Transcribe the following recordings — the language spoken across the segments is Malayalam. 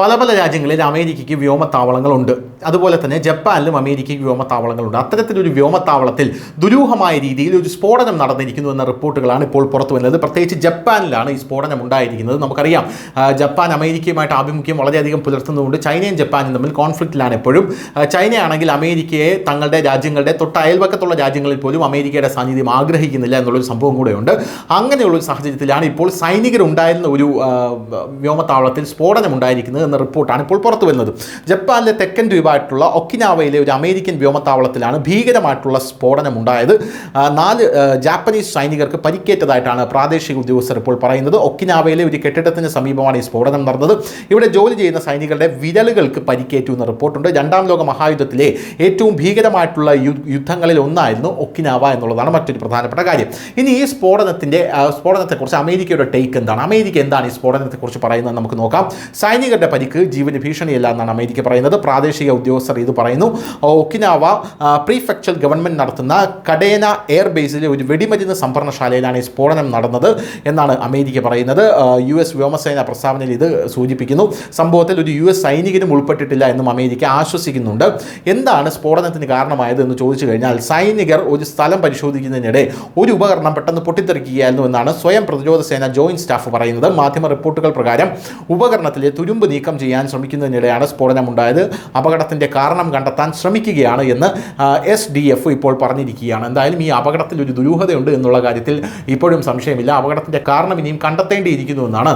പല പല രാജ്യങ്ങളിൽ അമേരിക്കയ്ക്ക് വ്യോമത്താവളങ്ങളുണ്ട്. അതുപോലെ തന്നെ ജപ്പാനിലും അമേരിക്കയ്ക്ക് വ്യോമത്താവളങ്ങളുണ്ട്. അത്തരത്തിലൊരു വ്യോമത്താവളത്തിൽ ദുരൂഹമായ രീതിയിൽ ഒരു സ്ഫോടനം നടന്നിരിക്കുന്നു എന്ന റിപ്പോർട്ടുകളാണ് ഇപ്പോൾ പുറത്തു വരുന്നത്. പ്രത്യേകിച്ച് ജപ്പാനിലാണ് ഈ സ്ഫോടനം ഉണ്ടായിരിക്കുന്നത്. നമുക്കറിയാം, ജപ്പാൻ അമേരിക്കയുമായിട്ട് ആഭിമുഖ്യം വളരെയധികം പുലർത്തുന്നതുകൊണ്ട് ചൈനയും ജപ്പാനും തമ്മിൽ കോൺഫ്ലിക്റ്റിലാണ് എപ്പോഴും. ചൈനയാണെങ്കിൽ അമേരിക്കയെ തങ്ങളുടെ രാജ്യങ്ങളുടെ തൊട്ട് അയൽവക്കത്തുള്ള രാജ്യങ്ങളിൽ പോലും അമേരിക്കയുടെ സാന്നിധ്യം ആഗ്രഹിക്കുന്നില്ല എന്നുള്ളൊരു സംഭവം കൂടെയുണ്ട്. അങ്ങനെയുള്ളൊരു സാഹചര്യത്തിലാണ് ഇപ്പോൾ സൈനികരുണ്ടായിരുന്ന ഒരു വ്യോമത്താവളത്തിൽ സ്ഫോടനം ഉണ്ടായിരിക്കുന്നത് എന്ന റിപ്പോർട്ടാണ് ഇപ്പോൾ പുറത്തു വരുന്നത്. ജപ്പാനിലെ തെക്കൻ ദ്വീപായിട്ടുള്ള ഒക്കിനാവയിലെ ഒരു അമേരിക്കൻ വ്യോമത്താവളത്തിലാണ് ഭീകരമായിട്ടുള്ള സ്ഫോടനം ഉണ്ടായത്. 4 ജാപ്പനീസ് സൈനികർക്ക് പരിക്കേറ്റതായിട്ടാണ് പ്രാദേശിക ഉദ്യോഗസ്ഥർ ഇപ്പോൾ പറയുന്നത്. ഒക്കിനാവയിലെ ഒരു കെട്ടിടത്തിന് സമീപമാണ് ഈ സ്ഫോടനം നടന്നത്. ഇവിടെ ജോലി ചെയ്യുന്ന സൈനികരുടെ വിരലുകൾക്ക് പരിക്കേറ്റു എന്ന റിപ്പോർട്ടുണ്ട്. 2ാം ലോക മഹായുദ്ധത്തിലെ ഏറ്റവും ഭീകരമായിട്ടുള്ള യുദ്ധങ്ങളിൽ ഒന്നായിരുന്നു ഒക്കിനാവ എന്നുള്ളതാണ് മറ്റൊരു പ്രധാനപ്പെട്ട കാര്യം. ഇനി ഈ സ്ഫോടനത്തെക്കുറിച്ച് അമേരിക്കയുടെ ടേക്ക് എന്താണ്? അമേരിക്ക എന്താണ് ഈ സ്ഫോടനത്തെക്കുറിച്ച് പറയുന്നത് നമുക്ക് നോക്കാം. സൈനികരുടെ പരിക്ക് ജീവന് ഭീഷണിയല്ല എന്നാണ് അമേരിക്ക പറയുന്നത്. പ്രാദേശിക ഉദ്യോഗസ്ഥർ ഇത് പറയുന്നു. ഒക്കിനാവ പ്രീഫെക്ചറൽ ഗവൺമെൻറ് നടത്തുന്ന കഡേന എയർബേസിലെ ഒരു വെടിമരുന്ന് സംഭരണശാലയിലാണ് ഈ സ്ഫോടനം നടന്നത് എന്നാണ് അമേരിക്ക പറയുന്നത്. US വ്യോമസേന പ്രസ്താവനയിൽ ഇത് സൂചിപ്പിക്കുന്നു. സംഭവത്തിൽ ഒരു US സൈനികനും ഉൾപ്പെട്ടിട്ടില്ല എന്നും അമേരിക്ക ആശ്വസിക്കുന്നുണ്ട്. എന്താണ് സ്ഫോടനത്തിന് കാരണമായത് എന്ന് ചോദിച്ചു കഴിഞ്ഞാൽ, സൈനികർ ഒരു സ്ഥലം പരിശോധിക്കുന്നതിനിടെ ഒരു ഉപകരണം പെട്ടെന്ന് പൊട്ടിത്തെറിക്കുകയായിരുന്നു എന്നാണ് സ്വയം പ്രതിരോധ സേന ജോയിന്റ് സ്റ്റാഫ് പറയുന്നത്. മാധ്യമ റിപ്പോർട്ടുകൾ പ്രകാരം ഉപകരണത്തിലെ തുരുമ്പ് നീക്കം ചെയ്യാൻ ശ്രമിക്കുന്നതിനിടെയാണ് സ്ഫോടനമുണ്ടായത്. അപകടത്തിൻ്റെ കാരണം കണ്ടെത്താൻ ശ്രമിക്കുകയാണ് എന്ന് SDF ഇപ്പോൾ പറഞ്ഞിരിക്കുകയാണ്. എന്തായാലും ഈ അപകടത്തിൽ ഒരു ദുരൂഹതയുണ്ട് എന്നുള്ള കാര്യത്തിൽ ഇപ്പോഴും സംശയമില്ല. അപകടത്തിൻ്റെ കാരണം ഇനിയും കണ്ടെത്തേണ്ടിയിരിക്കുന്നു എന്നാണ്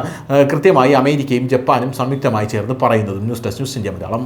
കൃത്യമായി അമേരിക്കയും ജപ്പാനും സംയുക്തമായി ചേർന്ന് പറയുന്നത്. News desk, news India Malayalam.